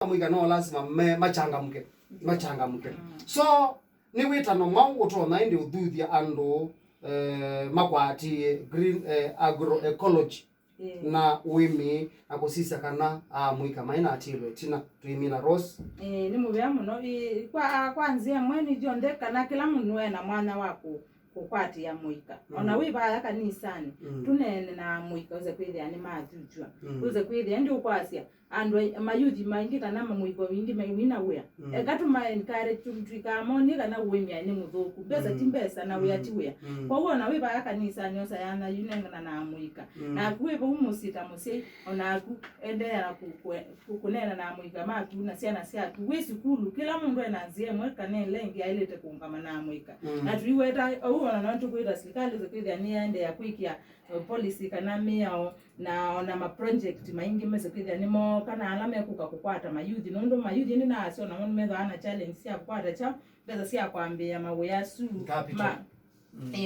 mwika no lazima machangamke so ni wita no mau utona indi uthuthia andu makwati green agroecology na wimi na kusisa kana mwika maina atilwe tina tuimina Rose ni mubya muno kwanzia mweni jonde kana kila mundu ena mwana wako kukwati ya mwika ona wibaya kanisani tunene na mwika uze kwithia ni mathujwa uze kwithia ndi ukwasya andu mayuthi maingi kana mwiko wingi mewina wea egatuma encourage tutwika amoni kana wemya ni muthuku besa timbesa na wea ti wea kwa uona wibaya kanisani osa yana yunengana na mwika na kuwepo umusita musi ona aku endelea kukunena na mwika matu na siana siatu we sukulu kila mundu enazie mweka ne lengi ailete kuungama na mwika na tuiweta uona na tukwita serikali zekwithia ni ende ya kwikia policy kana miao na ma project maingi meze kwithia nimo kana alame kukwata mayuthi nondo mayuthi ni nacio na mone metho ana challenge cia kwata cha pesa cia kwambia mawe su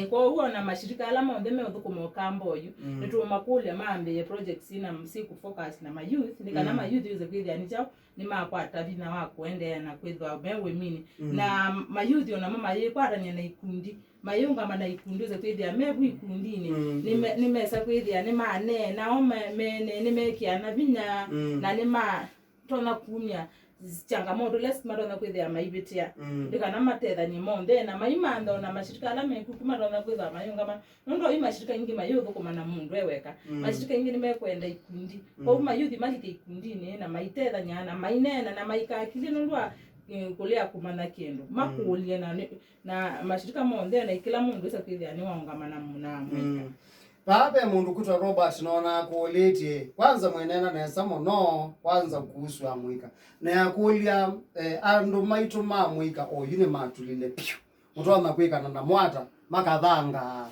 kwa huo na mashirika alama ondeme uthukumo kamboyu nitu makulia maambie projects ina msiku focus na mayouth ni kana mayouth uze kwithia ni chao ni makwata bina wako ende na kwithwa mewe mini na mayouth ona mama yekwata ni na ikundi mayunga mana ikundi uze kwithia mebu ikundini ni mesa kwithia ni mane na mene ni mekia na binya na ni ma tona kunya changamoto lesima ronda kwithia maibitia ndikana matetha ni monde na maimanda na mashirika ala mekukuma ronda kwithia mayunga nondo imashirika ingi mayuthu kumana mundu eweka mashirika ingi nimekwenda ikundi kwa mayuthi malike ikundini na maitetha nyana mainena na maikakili nondwa kulia kumana kendo makulia na mashirika monde na kila mundu isa kwithia ni waungamana na mwika Babe mundu kutwa Robert naona kuolete kwanza mwenena na samo no kwanza kuhusu amwika na yakulia andu maitu mamwika oyune matulile pyo mutona kwika na mwata makathanga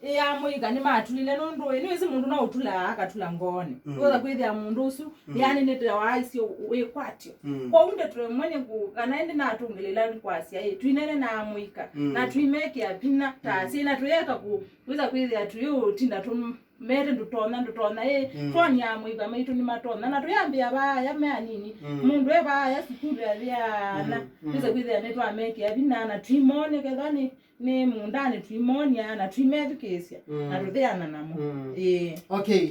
ya mwika ni matulile nondo ni wezi mundu na utula akatula ngone oza kwithia mundu usu yani nitira waisio wekwatio kwa unde tule mwenye kanaende na atungelela kwasya tuinene na mwika na tuimeke apina tasi na tuyeka kuweza kwithia tuyo tinda mere ndutona tonya mwika maitu ni matona na tuyambia baya mea nini mundu ebaya sikulu ya na weza kwithia netwa meke apina na tuimone kedhani ni mundani tuimonia na tuimedukesia na rudhiana namo okay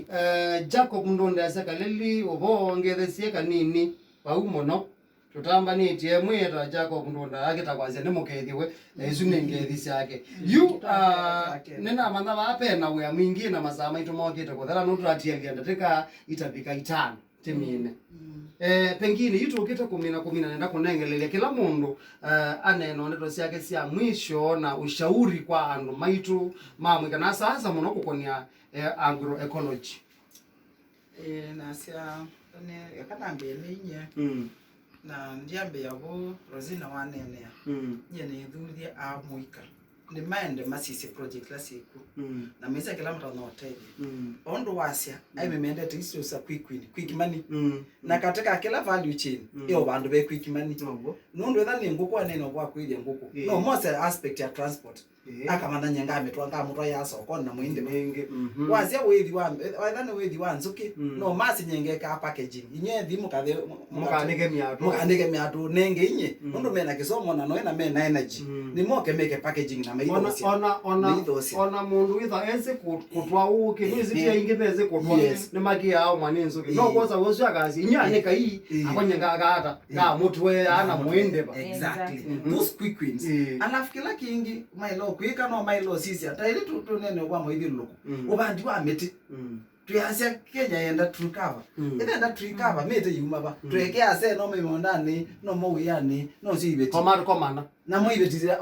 Jacob ndonda sakaleli obongethesie kanini baumono tutamba ni tie mweta Jacob ndonda akita kwanza ni mukethiwe izunengethi yake you nena manda bapena we mwingi na masama itomokete kuthara no turatia ndateka itapika itano temine pengine yitu ukita kumina nenda kunengelele kila mundu aneno neto siake sia mwisho na ushauri kwa andu maitu mamwika na sasa muno kukonia agroecology na sia ne yakatambia ninye na ndiambe yabo Rosina wanenea nyene thuthia amwika ni maende masisi project la siku na mesa kila mtu anaoteli ondo wasya aimemende tisu sa quick money na katika kila value chain iyo bandu be quick money nondo thani nguko anene kwa kwili nguko no most aspect ya transport akamanda nyanga ametwanga mutwa ya soko na muinde mengi wasya wethi wa thani wethi wa nzuki no masi nyenge ka packaging inye thimu kathe mukanike miatu nenge inye nondo mena kisomo na noena mena energy ni moke make packaging na ona mundu witha ese kutwa uke nizitia ingi pese kutwa ni magia au mwaninzo no koza wosu akazi inyane kai akonyanga agata na mutwe ana muende ba exactly those quick wins alafu kila kingi mailo kwika no mailo sisi hata ile tunene kwa moithi luku ubandi wa meti tuyasya Kenya yenda trukava enda trukava mete yuma ba tuweke ase no memondani no mowiyani no sibeti komana na moibetizira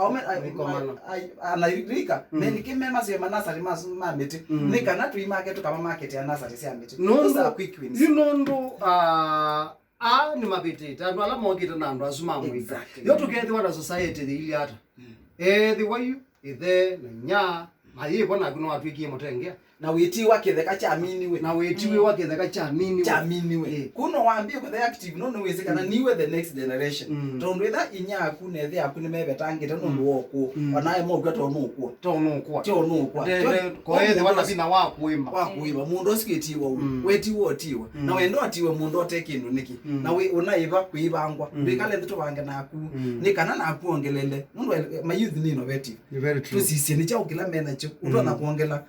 anairika menike mema sema nasari mamete nika na tui market kama market ya nasari sia mete no quick wins inondo ni mabitita andu ala mogita na andu azumamwika yo tugethi wana society ili hata the way ithe na nya mayi bona kuno atwikie mutengea na witiwa kitheka cha miniwe na witiwe wa kitheka cha miniwe kuno wambie kwa the active no wezekana niwe the next generation tondo etha inya aku na ethe aku ni mebe tangite no woko onaye mo gwa to no kwa ko ethe wana bina wa kuima mundu siketiwa wetiwa otiwa na wendo atiwe mundu otekindu niki na we unaiva kuibangwa bikale ndu bange na aku ni kana na aku ongelele mundu my youth ni innovative very true tusisi ni chao kila mena cho utona kuongela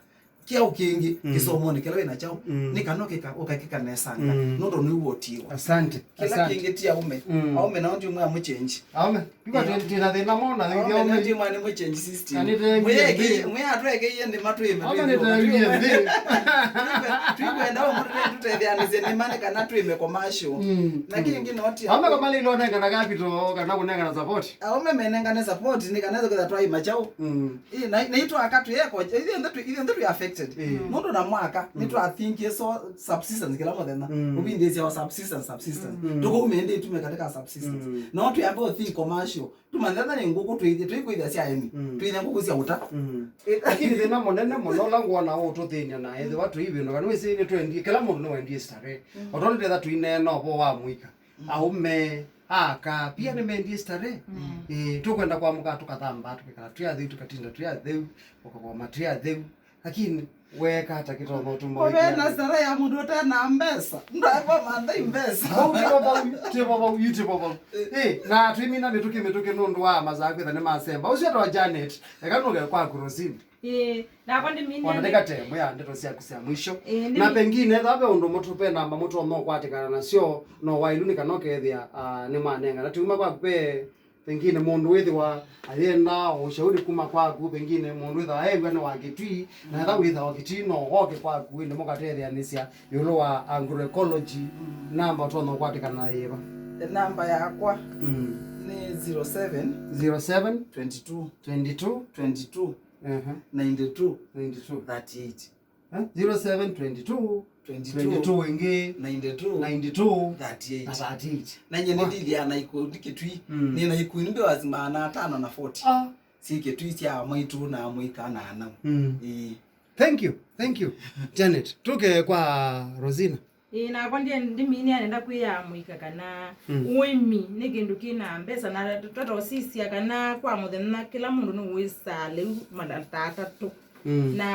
kia ukingi kisomo ni kila wena chao ni kanoka ukakika nesanga nondo ni wotiwa asante kila kingi tia aume na ndio mwa mchange aume biba tena thina mona thidi aume ndio mwa mchange system mwe atweke yende matwime aume ni tayari tukwenda wa mtu tutethanize ni mane kana twime commercial na kingi noti aume kama lilo nenga na capital kana kunenga na support aume menenga na support ni kanaweza kwa twai machao naitwa akatu yeko ile ndio affected nondo na mwaka nitu I think so subsistence kila modena ubindezi wa subsistence tuko umende tume katika subsistence no tu yabo think commercial tumandana ni nguko tuikuithia cia eni tuine nguko cia uta lakini thina monene muno langu na uto thinya na ethe watu hivi no kanwe sini twendi kila mundu no endie stare otonde that tuine no bo wa mwika aume aka pia ni mendie stare tukwenda kwa muka tukathamba tukikala tuya tukatinda tuya theu kwa matria theu lakini weka hata kitono tumbo hivi na sara ya mundu tena mbesa ndava manda imbesa baba na twimina mituke nundu wa mazakwe thane masemba ucio wa Janet ekanoge kwa kurosini na kwandi mini wanataka temo ya ndeto cia kusia mwisho na pengine thabe undu mutupe namba mutu no kwatikana nacio no wailuni kanoke ethia ni manenga na tiuma kwa kupe pengine mundu withi wa ayenda ushauri kuma kwaku pengine mundu withi wa hewa no wakitwi na tha withi wa kitwi no hoke kwaku ni mukatethia yulo wa agroecology namba tono kwatikana yeba namba yakwa ni 07 22 92 38 0722 22 wenge 92 38 na nyene ndilia na ikundikitwi ni na ikuimbe wazima na 5 na 40 sikitwi cia mwitu na mwika na ana thank you Janet tuke kwa Rosina na kwandi ndimini anaenda kuya mwika kana uimi ni kindu kina mbesa na toto sisi kana kwa muthena kila mundu no wisale madatata tu na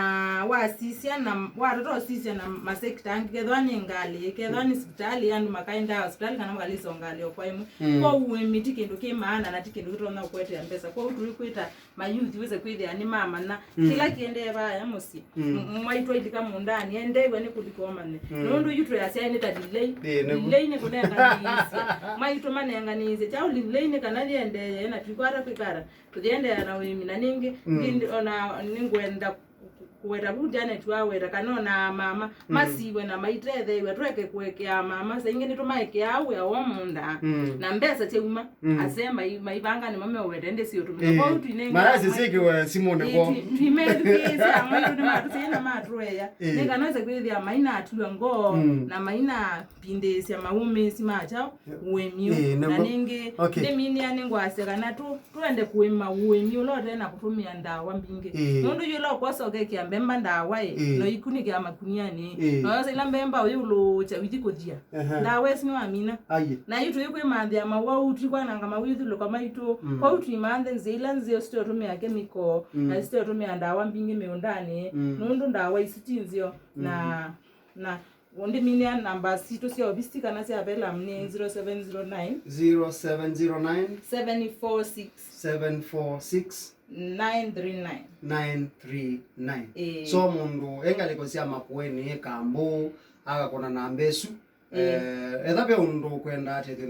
wasisia na watoto sisia na masekta angethwa ni ngali kethwa ni hospitali yandu makaenda hospitali kana malizo ngali kwa imu kwa uimi tikindu ki maana na tikindu kitona kwete mbesa kwa uturi kwita mayuthi weze kwithia ni mama na kila kiende baya musi mwaitwa ilika mundani endewe ni kulikoma ne nundu yutwe asia ni ta delay ni kunenga ni mwaitwa manenga ni ze chao delay ni kana liende na tukwara kwikara tuende na uimi na ningi ona ningwenda kuweta bujane tuaweta kanona mama masiwe na maitethe iwe tweke kuwekea mama saingine tumaike awe awomunda na mbesa cheuma asema maibanga ni mama wete ende sio tumika kwa tuinenga marazi siki wa simone kwa tuimedukeza amaitu ni matu sina matweya ninga noze kwithia maina atuwa ngo na maina pindesi ya maume simacha uemio na ningi ndemini anengwa asekana tuende kuema uemio lote na kutumia ndawa mbinge nundu yulo kwasoke kiambe ndawa no ikunike amakuniani no sila mbemba uyulo cha witikodia ndawa sino amina na yitu yekwe mande amawa uti kwa nanga mawithi lo kama ito kwa uti mande nzila nzio sto tumia chemical na sto tumia ndawa mbinge meondani nundu ndawa isitinzio na Wonde minia namba sito sia obistika na sia PELUM ni 0709 746 939 so mundu engaliko sia makueni kambo agakona na mbesu ethabe undu kwenda atethi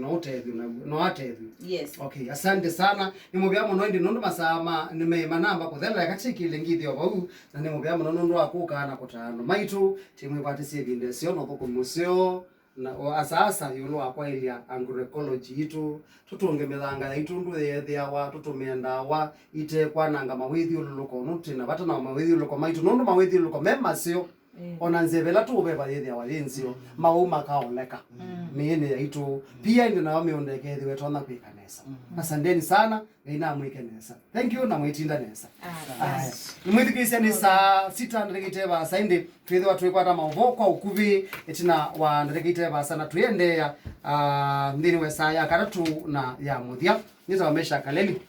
no atethi yes okay asante sana nimubya muno ndi nundu masama nimeima namba kuthela yakachikile ngithio bau na nimubya muno nundu akuka na kutano maitu timwe kwatisi binde sio no thoko museo na asasa yulo akwa ilia agroecology itu tutunge mithanga itu ndu yethia wa tutumenda wa ite kwananga mawithi uluko nuti na bata na mawithi uluko maitu nundu mawithi uluko mema sio ona nzebela tu beba yethia walinzio mauma kaoleka miene yaitu pia ndi na wameondekethiwe tona kwikanesa asanteni sana ina mwikenesa thank you na mwitinda nesa nimwithikisia ni saa 6 ndikiteba sainde twithwa twikwata mauvo kwa ukuvi etina wa ndikiteba sana tuendea ndini we saa ya karatu na ya muthia nita wamesha kaleli